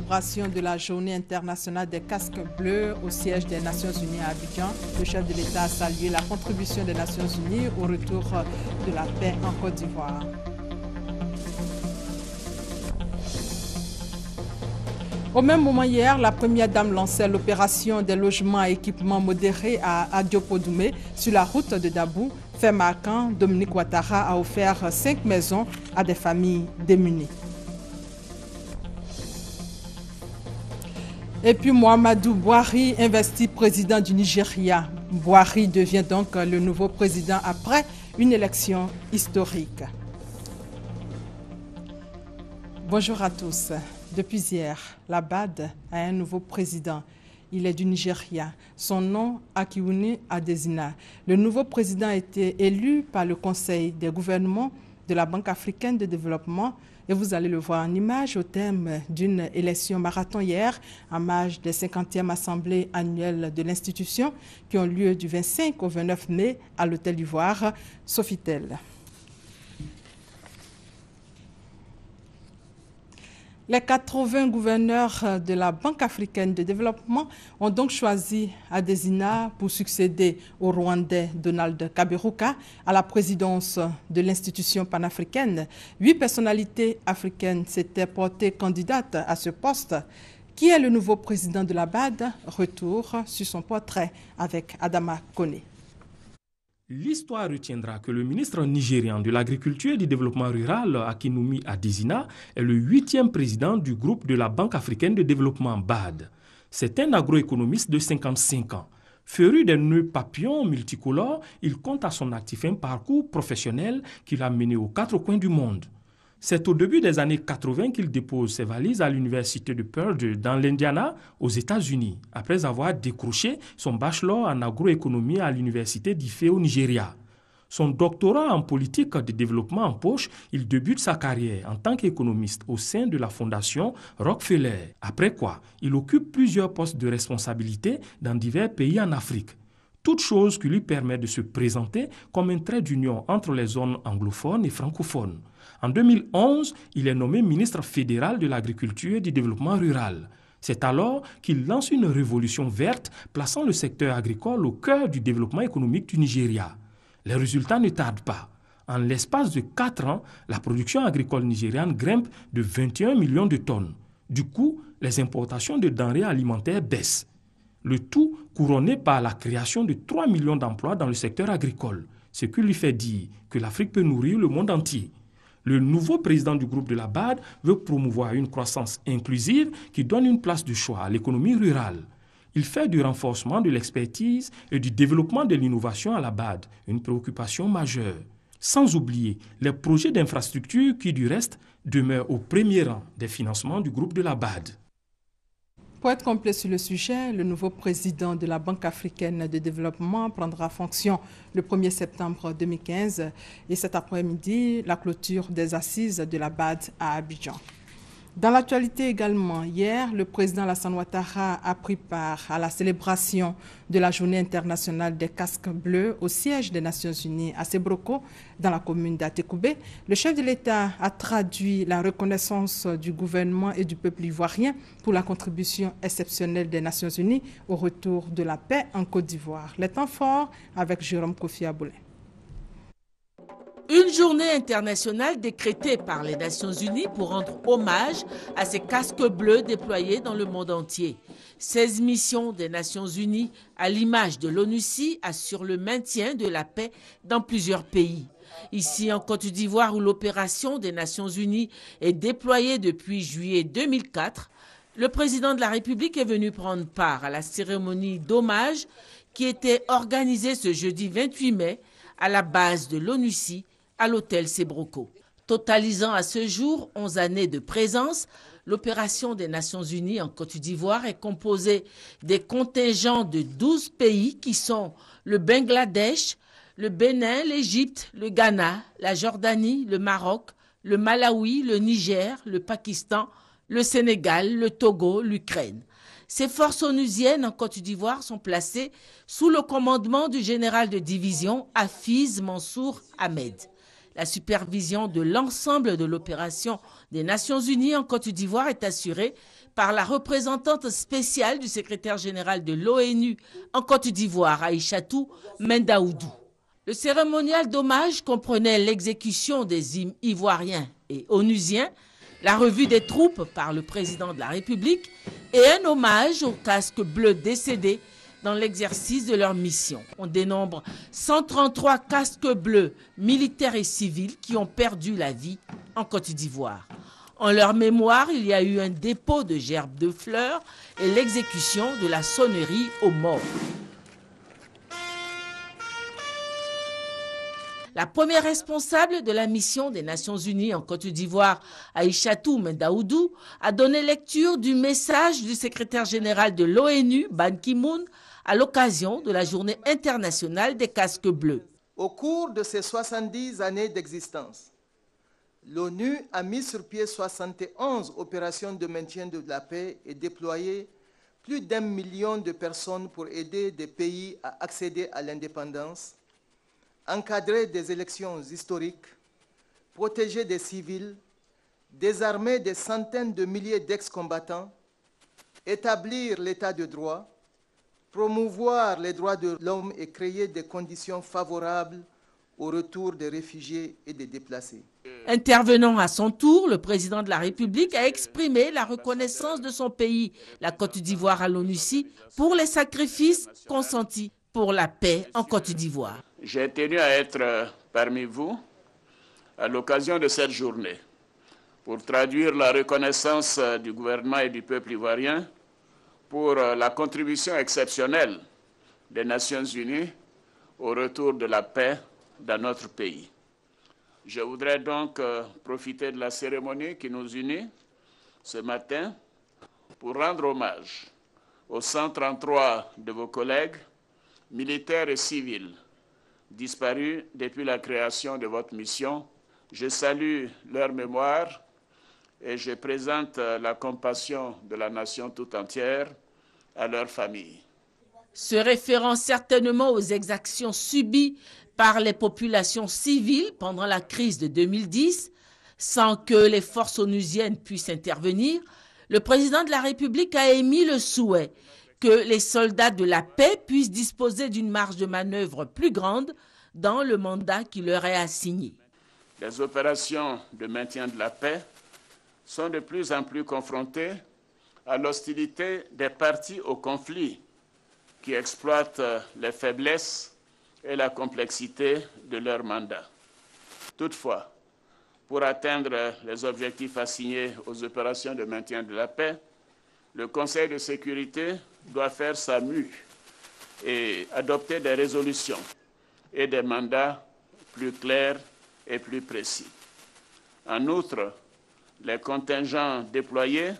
célébration de la Journée internationale des casques bleus au siège des Nations Unies à Abidjan, le chef de l'État a salué la contribution des Nations Unies au retour de la paix en Côte d'Ivoire. Au même moment hier, la première dame lançait l'opération des logements à équipement modéré à Diopodumé sur la route de Dabou. Fait marquant, Dominique Ouattara a offert 5 maisons à des familles démunies. Et puis Muhammadu Buhari, investi président du Nigeria. Buhari devient donc le nouveau président après une élection historique. Bonjour à tous. Depuis hier, la BAD a un nouveau président. Il est du Nigeria. Son nom, Akiwuni Adesina. Le nouveau président a été élu par le Conseil des gouvernements de la Banque africaine de développement. Et vous allez le voir en image au thème d'une élection marathon hier, en marge des 50e assemblées annuelles de l'institution qui ont lieu du 25 au 29 mai à l'Hôtel d'Ivoire, Sofitel. Les 80 gouverneurs de la Banque africaine de développement ont donc choisi Adesina pour succéder au Rwandais Donald Kaberuka à la présidence de l'institution panafricaine. 8 personnalités africaines s'étaient portées candidates à ce poste. Qui est le nouveau président de la BAD? Retour sur son portrait avec Adama Kone. L'histoire retiendra que le ministre nigérian de l'Agriculture et du Développement rural, Akinwumi Adesina, est le 8e président du groupe de la Banque africaine de développement BAD. C'est un agroéconomiste de 55 ans. Féru des nœuds papillons multicolores, il compte à son actif un parcours professionnel qui l'a mené aux 4 coins du monde. C'est au début des années 80 qu'il dépose ses valises à l'université de Purdue dans l'Indiana, aux États-Unis, après avoir décroché son bachelor en agroéconomie à l'université d'Ife au Nigeria. Son doctorat en politique de développement en poche, il débute sa carrière en tant qu'économiste au sein de la fondation Rockefeller. Après quoi, il occupe plusieurs postes de responsabilité dans divers pays en Afrique. Toute chose qui lui permet de se présenter comme un trait d'union entre les zones anglophones et francophones. En 2011, il est nommé ministre fédéral de l'Agriculture et du Développement rural. C'est alors qu'il lance une révolution verte, plaçant le secteur agricole au cœur du développement économique du Nigeria. Les résultats ne tardent pas. En l'espace de 4 ans, la production agricole nigériane grimpe de 21 millions de tonnes. Du coup, les importations de denrées alimentaires baissent. Le tout couronné par la création de 3 millions d'emplois dans le secteur agricole, ce qui lui fait dire que l'Afrique peut nourrir le monde entier. Le nouveau président du groupe de la BAD veut promouvoir une croissance inclusive qui donne une place de choix à l'économie rurale. Il fait du renforcement de l'expertise et du développement de l'innovation à la BAD une préoccupation majeure. Sans oublier les projets d'infrastructure qui, du reste, demeurent au premier rang des financements du groupe de la BAD. Pour être complet sur le sujet, le nouveau président de la Banque africaine de développement prendra fonction le 1er septembre 2015 et cet après-midi, la clôture des assises de la BAD à Abidjan. Dans l'actualité également, hier, le président Alassane Ouattara a pris part à la célébration de la Journée internationale des casques bleus au siège des Nations Unies à Sebroko, dans la commune d'Atekoubé. Le chef de l'État a traduit la reconnaissance du gouvernement et du peuple ivoirien pour la contribution exceptionnelle des Nations Unies au retour de la paix en Côte d'Ivoire. Les temps forts avec Jérôme Kofi Aboulé. Une journée internationale décrétée par les Nations Unies pour rendre hommage à ces casques bleus déployés dans le monde entier. 16 missions des Nations Unies, à l'image de l'ONUCI, assurent le maintien de la paix dans plusieurs pays. Ici en Côte d'Ivoire, où l'opération des Nations Unies est déployée depuis juillet 2004, le président de la République est venu prendre part à la cérémonie d'hommage qui était organisée ce jeudi 28 mai à la base de l'ONUCI, à l'hôtel Sebroko. Totalisant à ce jour 11 années de présence, l'opération des Nations Unies en Côte d'Ivoire est composée des contingents de 12 pays qui sont le Bangladesh, le Bénin, l'Égypte, le Ghana, la Jordanie, le Maroc, le Malawi, le Niger, le Pakistan, le Sénégal, le Togo, l'Ukraine. Ces forces onusiennes en Côte d'Ivoire sont placées sous le commandement du général de division Hafiz Mansour Ahmed. La supervision de l'ensemble de l'opération des Nations Unies en Côte d'Ivoire est assurée par la représentante spéciale du secrétaire général de l'ONU en Côte d'Ivoire, Aïchatou Mendaoudou. Le cérémonial d'hommage comprenait l'exécution des hymnes ivoiriens et onusiens, la revue des troupes par le président de la République et un hommage aux casques bleus décédés dans l'exercice de leur mission. On dénombre 133 casques bleus, militaires et civils, qui ont perdu la vie en Côte d'Ivoire. En leur mémoire, il y a eu un dépôt de gerbes de fleurs et l'exécution de la sonnerie aux morts. La première responsable de la mission des Nations Unies en Côte d'Ivoire, Aïchatou Mendaoudou, a donné lecture du message du secrétaire général de l'ONU, Ban Ki-moon, à l'occasion de la Journée internationale des casques bleus. Au cours de ses 70 années d'existence, l'ONU a mis sur pied 71 opérations de maintien de la paix et déployé plus d'1 million de personnes pour aider des pays à accéder à l'indépendance, encadrer des élections historiques, protéger des civils, désarmer des centaines de milliers d'ex-combattants, établir l'état de droit, promouvoir les droits de l'homme et créer des conditions favorables au retour des réfugiés et des déplacés. Intervenant à son tour, le président de la République a exprimé la reconnaissance de son pays, la Côte d'Ivoire à l'ONUCI, pour les sacrifices consentis pour la paix en Côte d'Ivoire. J'ai tenu à être parmi vous à l'occasion de cette journée pour traduire la reconnaissance du gouvernement et du peuple ivoirien pour la contribution exceptionnelle des Nations Unies au retour de la paix dans notre pays. Je voudrais donc profiter de la cérémonie qui nous unit ce matin pour rendre hommage aux 133 de vos collègues, militaires et civils, disparus depuis la création de votre mission. Je salue leur mémoire et je présente la compassion de la nation tout entière à leur famille. Se référant certainement aux exactions subies par les populations civiles pendant la crise de 2010, sans que les forces onusiennes puissent intervenir, le président de la République a émis le souhait que les soldats de la paix puissent disposer d'une marge de manœuvre plus grande dans le mandat qui leur est assigné. Les opérations de maintien de la paix sont de plus en plus confrontées à l'hostilité des parties au conflit qui exploitent les faiblesses et la complexité de leur mandat. Toutefois, pour atteindre les objectifs assignés aux opérations de maintien de la paix, le Conseil de sécurité doit faire sa mue et adopter des résolutions et des mandats plus clairs et plus précis. En outre, les contingents déployés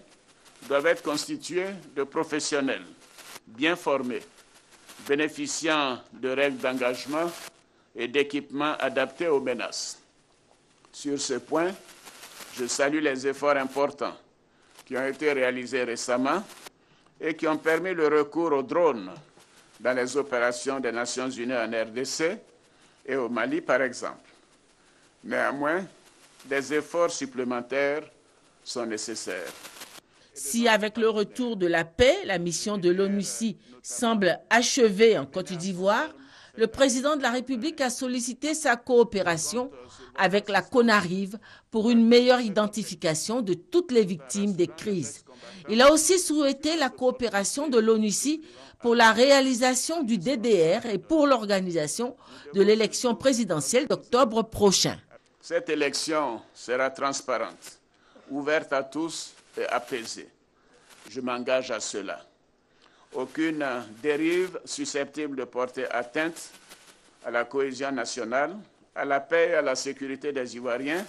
doivent être constitués de professionnels bien formés, bénéficiant de règles d'engagement et d'équipements adaptés aux menaces. Sur ce point, je salue les efforts importants qui ont été réalisés récemment et qui ont permis le recours aux drones dans les opérations des Nations Unies en RDC et au Mali, par exemple. Néanmoins, des efforts supplémentaires sont nécessaires. Si avec le retour de la paix, la mission de l'ONUCI semble achevée en Côte d'Ivoire, le président de la République a sollicité sa coopération avec la CONARIV pour une meilleure identification de toutes les victimes des crises. Il a aussi souhaité la coopération de l'ONUCI pour la réalisation du DDR et pour l'organisation de l'élection présidentielle d'octobre prochain. Cette élection sera transparente, ouverte à tous et apaisée. Je m'engage à cela. Aucune dérive susceptible de porter atteinte à la cohésion nationale, à la paix et à la sécurité des Ivoiriens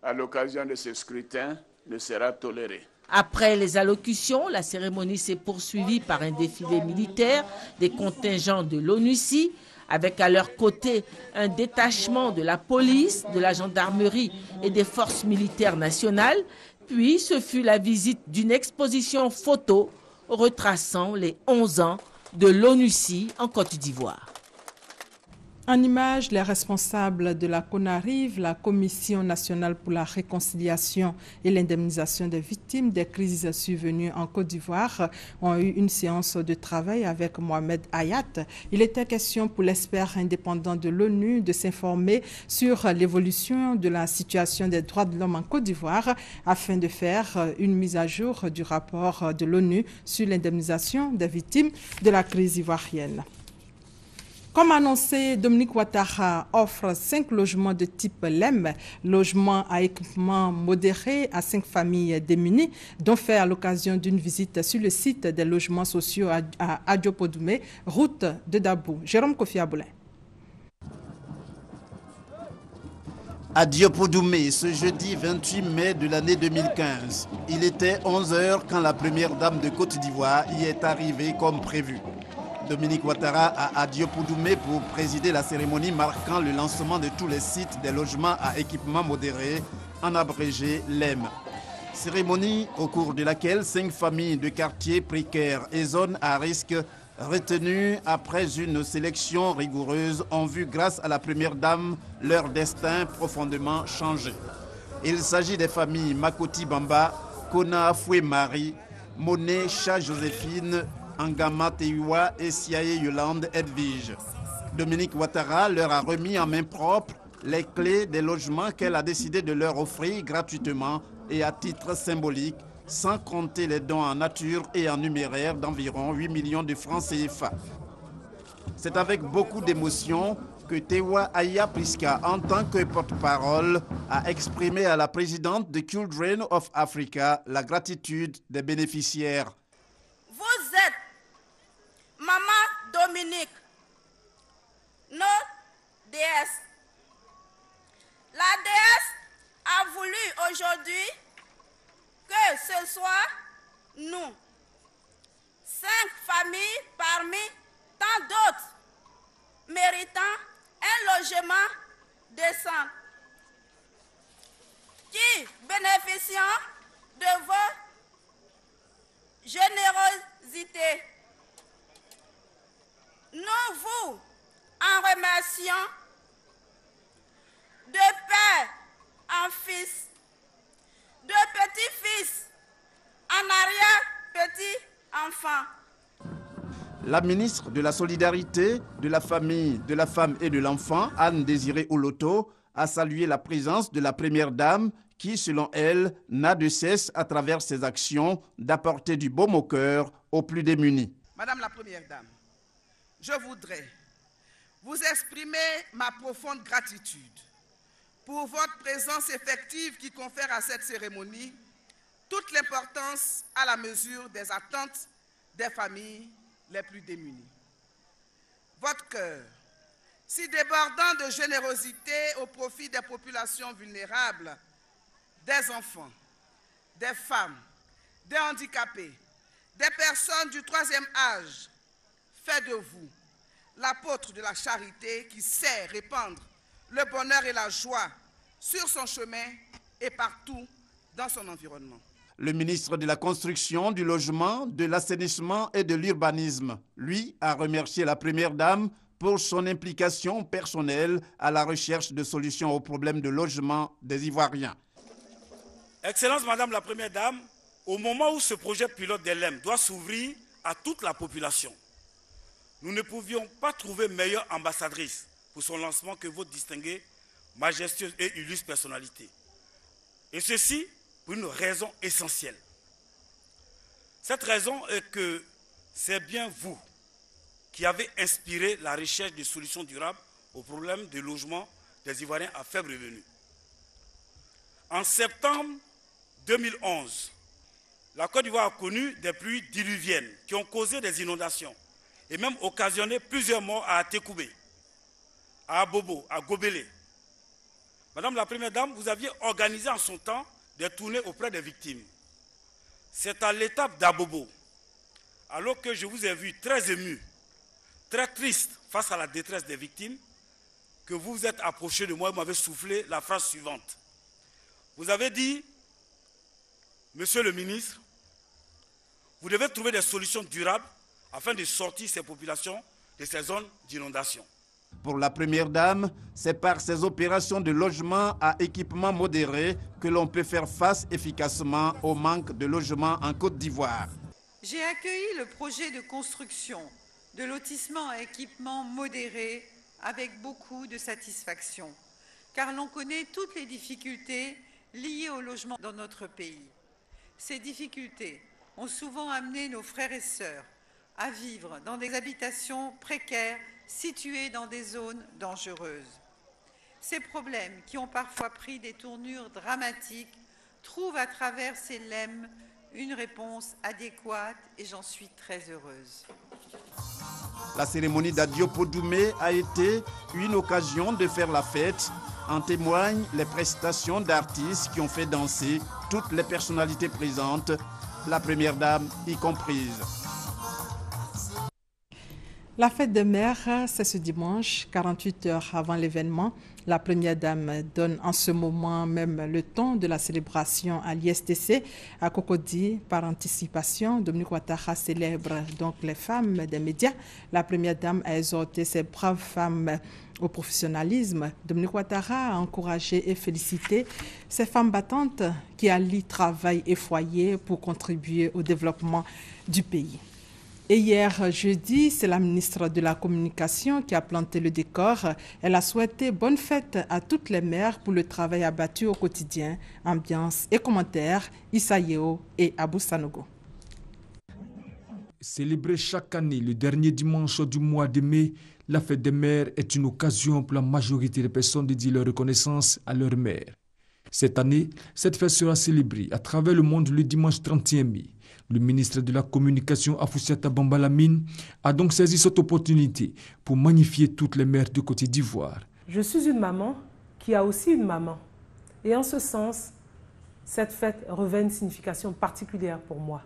à l'occasion de ce scrutin ne sera tolérée. Après les allocutions, la cérémonie s'est poursuivie par un défilé militaire des contingents de l'ONUCI, avec à leur côté un détachement de la police, de la gendarmerie et des forces militaires nationales. Puis ce fut la visite d'une exposition photo retraçant les 11 ans de l'ONUCI en Côte d'Ivoire. En images, les responsables de la CONARIV, la Commission nationale pour la réconciliation et l'indemnisation des victimes des crises survenues en Côte d'Ivoire, ont eu une séance de travail avec Mohamed Hayat. Il était question pour l'expert indépendant de l'ONU de s'informer sur l'évolution de la situation des droits de l'homme en Côte d'Ivoire afin de faire une mise à jour du rapport de l'ONU sur l'indemnisation des victimes de la crise ivoirienne. Comme annoncé, Dominique Ouattara offre 5 logements de type LEM, logements à équipement modéré à 5 familles démunies, dont fait à l'occasion d'une visite sur le site des logements sociaux à Adiopodoumé, route de Dabou. Jérôme Kofi Aboulin. À Diopodoumé, ce jeudi 28 mai de l'année 2015. Il était 11 h quand la première dame de Côte d'Ivoire y est arrivée comme prévu. Dominique Ouattara a Diopodoumé pour présider la cérémonie marquant le lancement de tous les sites des logements à équipement modéré, en abrégé LEM. Cérémonie au cours de laquelle 5 familles de quartiers précaires et zones à risque retenues après une sélection rigoureuse ont vu, grâce à la première dame, leur destin profondément changé. Il s'agit des familles Makoti Bamba, Kona Foué Marie, Monet Cha Joséphine, Angama Teiwa et Siaye Yolande Edwige. Dominique Ouattara leur a remis en main propre les clés des logements qu'elle a décidé de leur offrir gratuitement et à titre symbolique, sans compter les dons en nature et en numéraire d'environ 8 millions de francs CFA. C'est avec beaucoup d'émotion que Tewa Aya Priska, en tant que porte-parole, a exprimé à la présidente de Children of Africa la gratitude des bénéficiaires. Vous êtes Maman Dominique, notre déesse. La déesse a voulu aujourd'hui que ce soit nous, 5 familles parmi tant d'autres, méritant un logement décent, qui bénéficient de vos générosités. Nous vous en remercions de père en fils, de petit-fils en arrière-petit-enfant. La ministre de la Solidarité, de la Famille, de la Femme et de l'Enfant, Anne Désirée Oloto, a salué la présence de la première dame qui, selon elle, n'a de cesse, à travers ses actions, d'apporter du baume au cœur aux plus démunis. Madame la première dame, je voudrais vous exprimer ma profonde gratitude pour votre présence effective qui confère à cette cérémonie toute l'importance à la mesure des attentes des familles les plus démunies. Votre cœur, si débordant de générosité au profit des populations vulnérables, des enfants, des femmes, des handicapés, des personnes du 3e âge, fait de vous l'apôtre de la charité qui sait répandre le bonheur et la joie sur son chemin et partout dans son environnement. Le ministre de la Construction, du Logement, de l'Assainissement et de l'Urbanisme, lui, a remercié la première dame pour son implication personnelle à la recherche de solutions aux problèmes de logement des Ivoiriens. Excellence Madame la Première Dame, au moment où ce projet pilote des LEM doit s'ouvrir à toute la population, nous ne pouvions pas trouver meilleure ambassadrice pour son lancement que votre distinguée, majestueuse et illustre personnalité. Et ceci pour une raison essentielle. Cette raison est que c'est bien vous qui avez inspiré la recherche de solutions durables aux problèmes de logement des Ivoiriens à faible revenu. En septembre 2011, la Côte d'Ivoire a connu des pluies diluviennes qui ont causé des inondations et même occasionné plusieurs morts à Atekoubé, à Abobo, à Gobelé. Madame la Première Dame, vous aviez organisé en son temps des tournées auprès des victimes. C'est à l'étape d'Abobo, alors que je vous ai vu très ému, très triste face à la détresse des victimes, que vous vous êtes approché de moi et m'avez soufflé la phrase suivante. Vous avez dit, Monsieur le ministre, vous devez trouver des solutions durables afin de sortir ces populations de ces zones d'inondation. Pour la première dame, c'est par ces opérations de logement à équipement modéré que l'on peut faire face efficacement au manque de logements en Côte d'Ivoire. J'ai accueilli le projet de construction de lotissements à équipement modéré avec beaucoup de satisfaction, car l'on connaît toutes les difficultés liées au logement dans notre pays. Ces difficultés ont souvent amené nos frères et sœurs à vivre dans des habitations précaires situées dans des zones dangereuses. Ces problèmes, qui ont parfois pris des tournures dramatiques, trouvent à travers ces lemmes une réponse adéquate et j'en suis très heureuse. La cérémonie d'Adiopou Doumé a été une occasion de faire la fête. En témoignent les prestations d'artistes qui ont fait danser toutes les personnalités présentes, la première dame y comprise. La fête des mères, c'est ce dimanche, 48 heures avant l'événement. La première dame donne en ce moment même le ton de la célébration à l'ISTC. À Cocody, par anticipation, Dominique Ouattara célèbre donc les femmes des médias. La première dame a exhorté ces braves femmes au professionnalisme. Dominique Ouattara a encouragé et félicité ces femmes battantes qui allient travail et foyer pour contribuer au développement du pays. Et hier jeudi, c'est la ministre de la Communication qui a planté le décor. Elle a souhaité bonne fête à toutes les mères pour le travail abattu au quotidien. Ambiance et commentaires, Issa Yeo et Abou Sanogo. Célébrée chaque année le dernier dimanche du mois de mai, la fête des mères est une occasion pour la majorité des personnes de dire leur reconnaissance à leur mère. Cette année, cette fête sera célébrée à travers le monde le dimanche 31 mai. Le ministre de la Communication, Afoussiata Bambalamine, a donc saisi cette opportunité pour magnifier toutes les mères de Côte d'Ivoire. Je suis une maman qui a aussi une maman. Et en ce sens, cette fête revêt une signification particulière pour moi.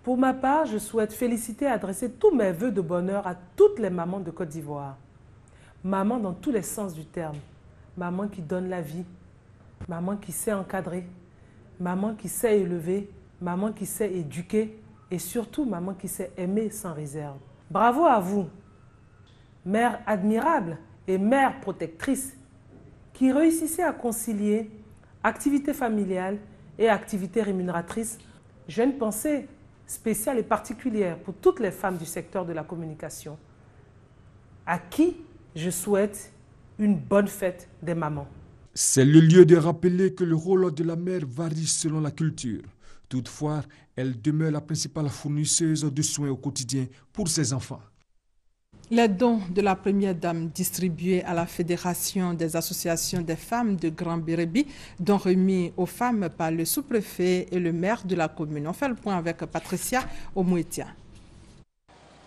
Pour ma part, je souhaite féliciter et adresser tous mes vœux de bonheur à toutes les mamans de Côte d'Ivoire. Maman dans tous les sens du terme. Maman qui donne la vie. Maman qui sait encadrer. Maman qui sait élever. Maman qui sait éduquer et surtout maman qui sait aimer sans réserve. Bravo à vous, mère admirable et mère protectrice, qui réussissez à concilier activité familiale et activité rémunératrice. J'ai une pensée spéciale et particulière pour toutes les femmes du secteur de la communication, à qui je souhaite une bonne fête des mamans. C'est le lieu de rappeler que le rôle de la mère varie selon la culture. Toutefois, elle demeure la principale fournisseuse de soins au quotidien pour ses enfants. Les dons de la première dame distribués à la Fédération des associations des femmes de Grand Bérébi, dont remis aux femmes par le sous-préfet et le maire de la commune. On fait le point avec Patricia Omouetia.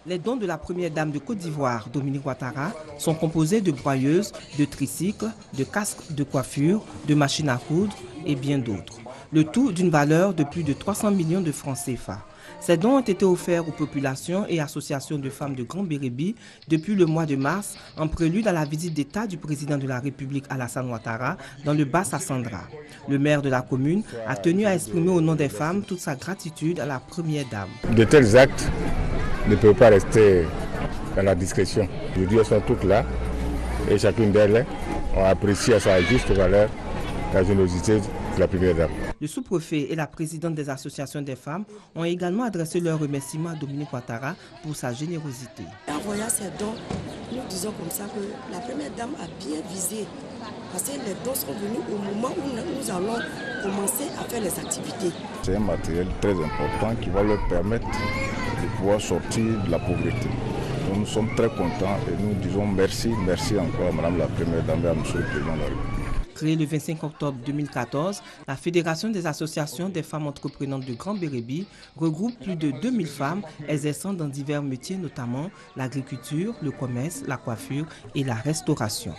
Les dons de la première dame de Côte d'Ivoire, Dominique Ouattara, sont composés de broyeuses, de tricycles, de casques de coiffure, de machines à coudre et bien d'autres. Le tout d'une valeur de plus de 300 millions de francs CFA. Ces dons ont été offerts aux populations et associations de femmes de Grand Bérébi depuis le mois de mars, en prélude à la visite d'État du président de la République Alassane Ouattara dans le Bas-Sassandra. Le maire de la commune a tenu à exprimer au nom des femmes toute sa gratitude à la première dame. De tels actes ne peuvent pas rester dans la discrétion. Aujourd'hui, elles sont toutes là et chacune d'elles a apprécié à sa juste valeur la générosité de la première dame. Le sous-préfet et la présidente des associations des femmes ont également adressé leurs remerciements à Dominique Ouattara pour sa générosité. En voyant ces dons, nous disons comme ça que la première dame a bien visé. Parce que les dons sont venus au moment où nous allons commencer à faire les activités. C'est un matériel très important qui va leur permettre de pouvoir sortir de la pauvreté. Donc nous sommes très contents et nous disons merci encore à Madame la Première Dame et à Monsieur le Président de la République. Créée le 25 octobre 2014, la Fédération des associations des femmes entreprenantes de Grand Bérébi regroupe plus de 2000 femmes exerçant dans divers métiers, notamment l'agriculture, le commerce, la coiffure et la restauration.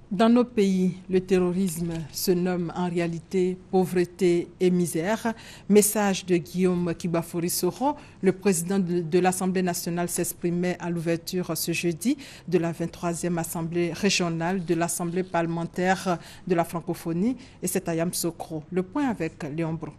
Dans nos pays, le terrorisme se nomme en réalité pauvreté et misère. Message de Guillaume Kibafouri-Soro, le président de l'Assemblée nationale s'exprimait à l'ouverture ce jeudi de la 23e Assemblée régionale de l'Assemblée parlementaire de la francophonie et c'est à Yamoussoukro. Le point avec Léon Brou.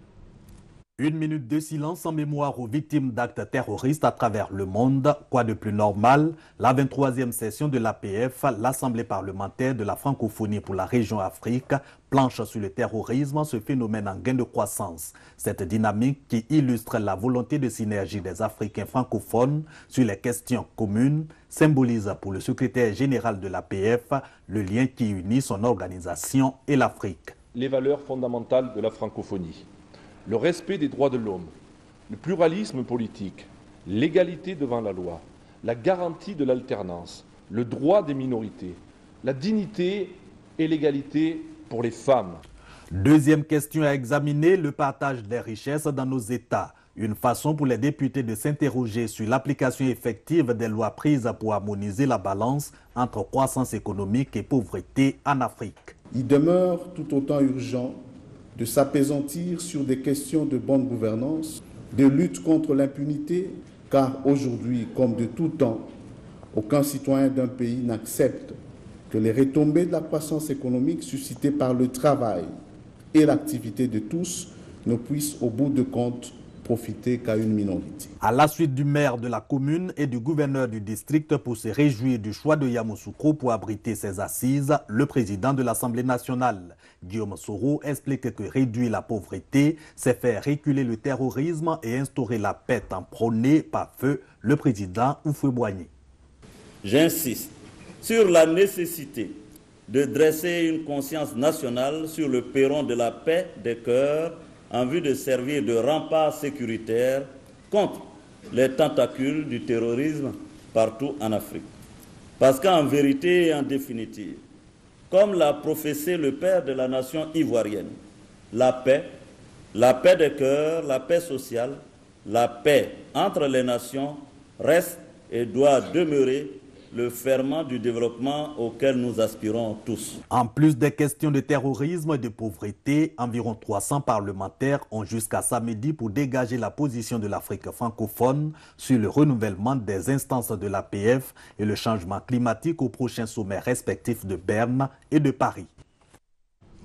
Une minute de silence en mémoire aux victimes d'actes terroristes à travers le monde. Quoi de plus normal? La 23e session de l'APF, l'Assemblée parlementaire de la francophonie pour la région Afrique, planche sur le terrorisme, ce phénomène en gain de croissance. Cette dynamique qui illustre la volonté de synergie des Africains francophones sur les questions communes symbolise pour le secrétaire général de l'APF le lien qui unit son organisation et l'Afrique. Les valeurs fondamentales de la francophonie. Le respect des droits de l'homme, le pluralisme politique, l'égalité devant la loi, la garantie de l'alternance, le droit des minorités, la dignité et l'égalité pour les femmes. Deuxième question à examiner, le partage des richesses dans nos États. Une façon pour les députés de s'interroger sur l'application effective des lois prises pour harmoniser la balance entre croissance économique et pauvreté en Afrique. Il demeure tout autant urgent de s'apaisantir sur des questions de bonne gouvernance, de lutte contre l'impunité, car aujourd'hui, comme de tout temps, aucun citoyen d'un pays n'accepte que les retombées de la croissance économique suscitées par le travail et l'activité de tous ne puissent au bout de compte profiter qu'à une minorité. À la suite du maire de la commune et du gouverneur du district pour se réjouir du choix de Yamoussoukro pour abriter ses assises, le président de l'Assemblée nationale, Guillaume Soro, explique que réduire la pauvreté, c'est faire reculer le terrorisme et instaurer la paix en prôné par feu le président Houphouët-Boigny. J'insiste sur la nécessité de dresser une conscience nationale sur le perron de la paix des cœurs en vue de servir de rempart sécuritaire contre les tentacules du terrorisme partout en Afrique. Parce qu'en vérité et en définitive, comme l'a professé le père de la nation ivoirienne, la paix des cœurs, la paix sociale, la paix entre les nations reste et doit demeurer le ferment du développement auquel nous aspirons tous. En plus des questions de terrorisme et de pauvreté, environ 300 parlementaires ont jusqu'à samedi pour dégager la position de l'Afrique francophone sur le renouvellement des instances de l'APF et le changement climatique aux prochains sommets respectifs de Berne et de Paris.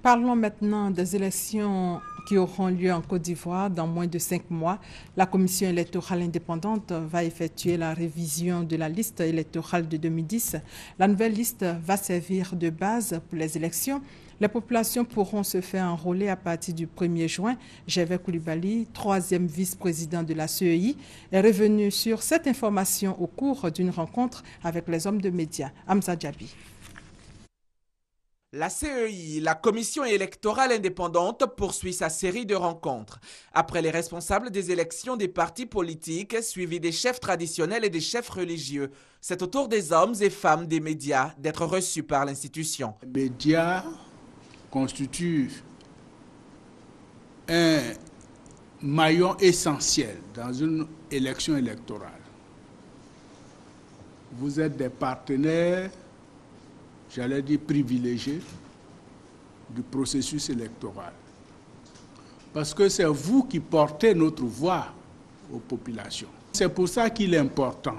Parlons maintenant des élections qui auront lieu en Côte d'Ivoire dans moins de 5 mois. La commission électorale indépendante va effectuer la révision de la liste électorale de 2010. La nouvelle liste va servir de base pour les élections. Les populations pourront se faire enrôler à partir du 1er juin. Gervais Coulibaly, 3e vice-président de la CEI, est revenu sur cette information au cours d'une rencontre avec les hommes de médias. Hamza Djabi. La CEI, la commission électorale indépendante, poursuit sa série de rencontres. Après les responsables des élections des partis politiques, suivis des chefs traditionnels et des chefs religieux, c'est au tour des hommes et femmes des médias d'être reçus par l'institution. Les médias constituent un maillon essentiel dans une élection électorale. Vous êtes des partenaires, j'allais dire privilégiés, du processus électoral. Parce que c'est vous qui portez notre voix aux populations. C'est pour ça qu'il est important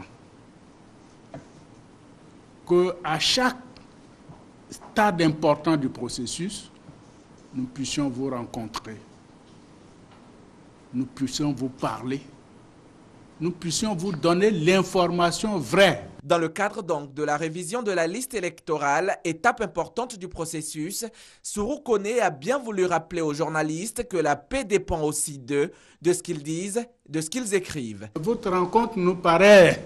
qu'à chaque stade important du processus, nous puissions vous rencontrer, nous puissions vous parler, nous puissions vous donner l'information vraie. Dans le cadre donc de la révision de la liste électorale, étape importante du processus, Soro Kone a bien voulu rappeler aux journalistes que la paix dépend aussi d'eux, de ce qu'ils disent, de ce qu'ils écrivent. Votre rencontre nous paraît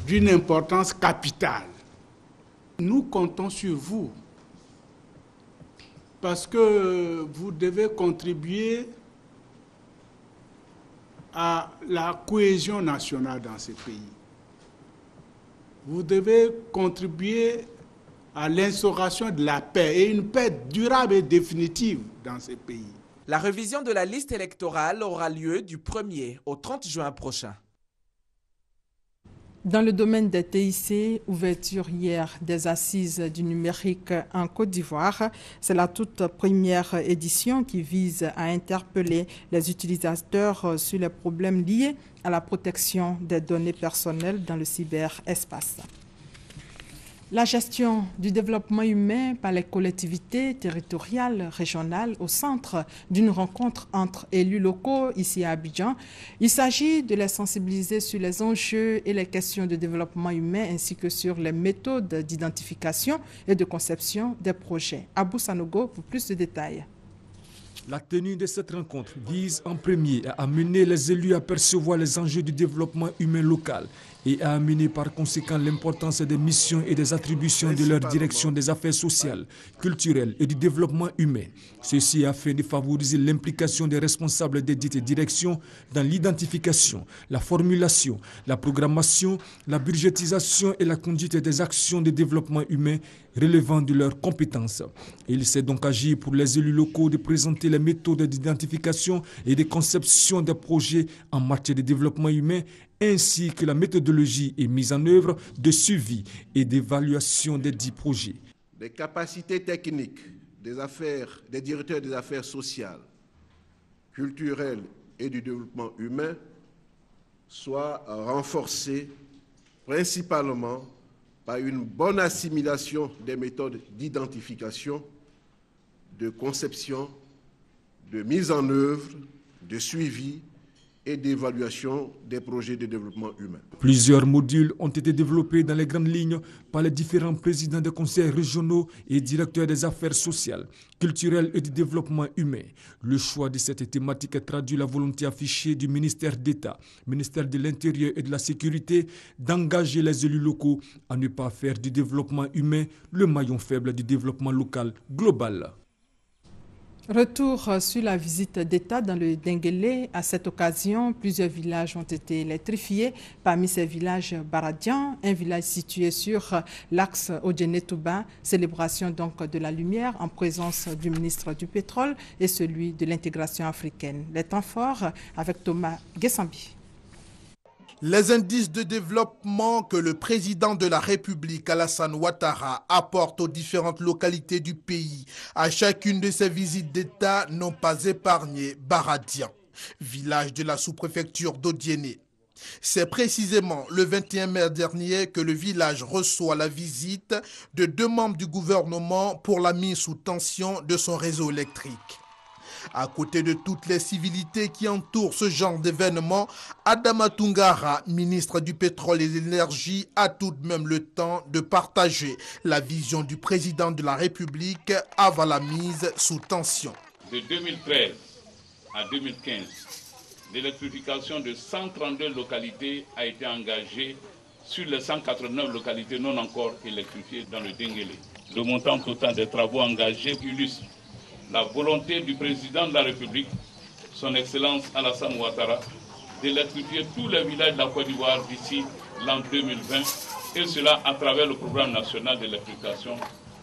d'une importance capitale. Nous comptons sur vous parce que vous devez contribuer à la cohésion nationale dans ces pays. Vous devez contribuer à l'instauration de la paix et une paix durable et définitive dans ces pays. La révision de la liste électorale aura lieu du 1er au 30 juin prochain. Dans le domaine des TIC, ouverture hier des assises du numérique en Côte d'Ivoire. C'est la toute première édition qui vise à interpeller les utilisateurs sur les problèmes liés à la protection des données personnelles dans le cyberespace. La gestion du développement humain par les collectivités territoriales, régionales, au centre d'une rencontre entre élus locaux ici à Abidjan. Il s'agit de les sensibiliser sur les enjeux et les questions de développement humain ainsi que sur les méthodes d'identification et de conception des projets. Abou Sanogo pour plus de détails. La tenue de cette rencontre vise en premier à amener les élus à percevoir les enjeux du développement humain local et à amener par conséquent l'importance des missions et des attributions de leur direction des affaires sociales, culturelles et du développement humain. Ceci afin de favoriser l'implication des responsables des dites directions dans l'identification, la formulation, la programmation, la budgétisation et la conduite des actions de développement humain relevant de leurs compétences. Il s'est donc agi pour les élus locaux de présenter les méthodes d'identification et de conception des projets en matière de développement humain ainsi que la méthodologie et mise en œuvre de suivi et d'évaluation des dits projets. Les capacités techniques des directeurs des affaires sociales, culturelles et du développement humain soient renforcées principalement par une bonne assimilation des méthodes d'identification, de conception, de mise en œuvre, de suivi et d'évaluation des projets de développement humain. Plusieurs modules ont été développés dans les grandes lignes par les différents présidents des conseils régionaux et directeurs des affaires sociales, culturelles et du développement humain. Le choix de cette thématique traduit la volonté affichée du ministère d'État, ministère de l'Intérieur et de la Sécurité d'engager les élus locaux à ne pas faire du développement humain le maillon faible du développement local global. Retour sur la visite d'État dans le Denguélé. À cette occasion, plusieurs villages ont été électrifiés. Parmi ces villages, Baradian, un village situé sur l'axe Odjené-Touba, célébration donc de la lumière en présence du ministre du Pétrole et celui de l'intégration africaine. Les temps forts avec Thomas Gessambi. Les indices de développement que le président de la République, Alassane Ouattara, apporte aux différentes localités du pays à chacune de ses visites d'État n'ont pas épargné Baradian, village de la sous-préfecture d'Odjené. C'est précisément le 21 mai dernier que le village reçoit la visite de 2 membres du gouvernement pour la mise sous tension de son réseau électrique. À côté de toutes les civilités qui entourent ce genre d'événement, Adama Tungara, ministre du Pétrole et de l'Énergie, a tout de même le temps de partager la vision du président de la République avant la mise sous tension. De 2013 à 2015, l'électrification de 132 localités a été engagée sur les 189 localités non encore électrifiées dans le Denguélé. Le montant total des travaux engagés illustre la volonté du président de la République, son Excellence Alassane Ouattara, d'électrifier tous les villages de la Côte d'Ivoire d'ici l'an 2020, et cela à travers le programme national d'électrification,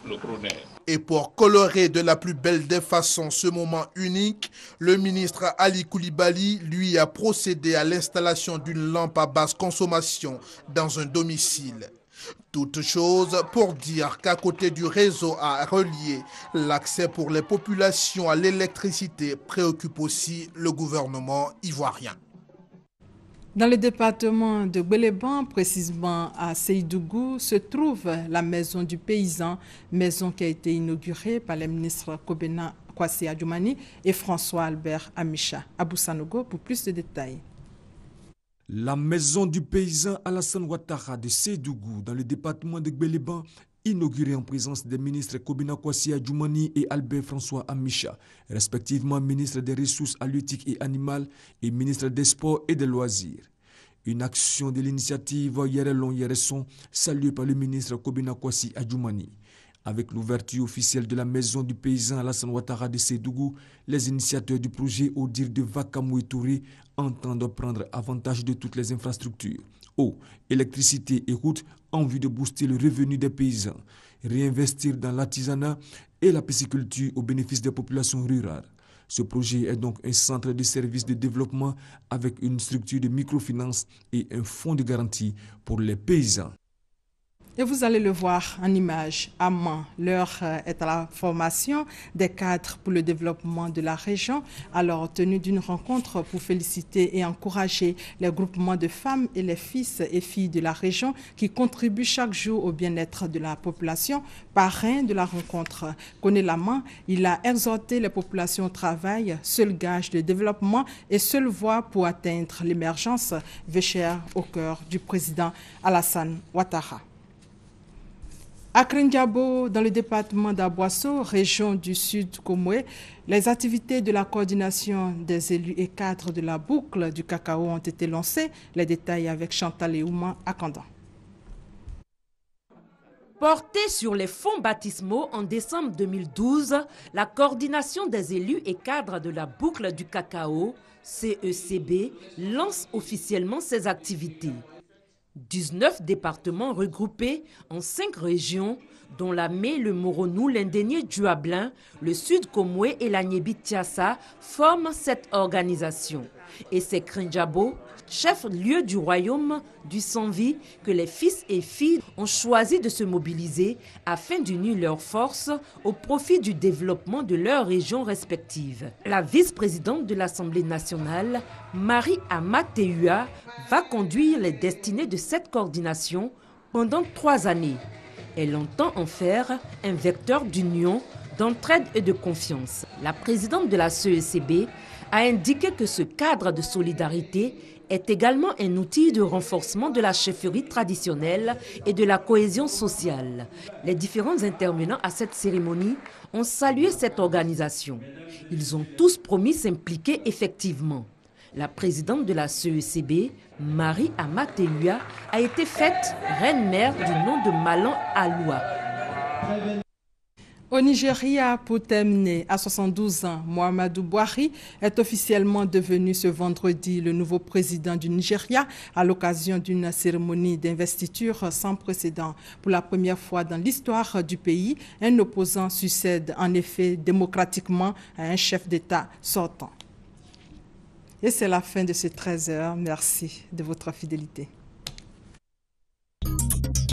le PRONER. Et pour colorer de la plus belle des façons ce moment unique, le ministre Ali Koulibaly, lui, a procédé à l'installation d'une lampe à basse consommation dans un domicile. Toute chose pour dire qu'à côté du réseau à relier, l'accès pour les populations à l'électricité préoccupe aussi le gouvernement ivoirien. Dans le département de Gbeleban, précisément à Séidougou, se trouve la maison du paysan, maison qui a été inaugurée par les ministres Kobena Kwasi Adjoumani et François Albert Amicha. Abou Sanogo pour plus de détails. La maison du paysan Alassane Ouattara de Séidougou, dans le département de Gbeleban, inaugurée en présence des ministres Kobena Kwasi Adjoumani et Albert François Amicha, respectivement ministre des Ressources halieutiques et animales et ministre des Sports et des Loisirs. Une action de l'initiative Yerelon Yereson, saluée par le ministre Kobena Kwasi Adjoumani. Avec l'ouverture officielle de la maison du paysan Alassane Ouattara de Séidougou, les initiateurs du projet au dire de Vakamou et Touré entendent prendre avantage de toutes les infrastructures, eau, électricité et routes en vue de booster le revenu des paysans, réinvestir dans l'artisanat et la pisciculture au bénéfice des populations rurales. Ce projet est donc un centre de services de développement avec une structure de microfinance et un fonds de garantie pour les paysans. Et vous allez le voir en image à Mans. L'heure est à la formation des cadres pour le développement de la région, alors tenue d'une rencontre pour féliciter et encourager les groupements de femmes et les fils et filles de la région qui contribuent chaque jour au bien-être de la population. Parrain de la rencontre, Koné Laman, il a exhorté les populations au travail, seul gage de développement et seule voie pour atteindre l'émergence, Véchère au cœur du président Alassane Ouattara. À Krendiabo, dans le département d'Aboasso, région du Sud Komoué, les activités de la coordination des élus et cadres de la boucle du cacao ont été lancées. Les détails avec Chantal Eouma à Kandan. Portée sur les fonds baptismaux en décembre 2012, la coordination des élus et cadres de la boucle du cacao, CECB, lance officiellement ses activités. 19 départements regroupés en 5 régions, dont la Mé, le Moronou, l'Indénié Duablin, le Sud Komoué et la Niébi-Tiassa, forment cette organisation. Et c'est Krendiabo, chef-lieu du royaume du Sanvi, que les fils et filles ont choisi de se mobiliser afin d'unir leurs forces au profit du développement de leurs régions respectives. La vice-présidente de l'Assemblée nationale, Marie Amateua, va conduire les destinées de cette coordination pendant 3 années. Elle entend en faire un vecteur d'union, d'entraide et de confiance. La présidente de la CECB a indiqué que ce cadre de solidarité est également un outil de renforcement de la chefferie traditionnelle et de la cohésion sociale. Les différents intervenants à cette cérémonie ont salué cette organisation. Ils ont tous promis s'impliquer effectivement. La présidente de la CECB, Marie Amateua, a été faite reine-mère du nom de Malan Aloua. Au Nigeria, pour terminer, à 72 ans, Muhammadu Buhari est officiellement devenu ce vendredi le nouveau président du Nigeria à l'occasion d'une cérémonie d'investiture sans précédent. Pour la première fois dans l'histoire du pays, un opposant succède en effet démocratiquement à un chef d'État sortant. Et c'est la fin de ces 13 heures. Merci de votre fidélité.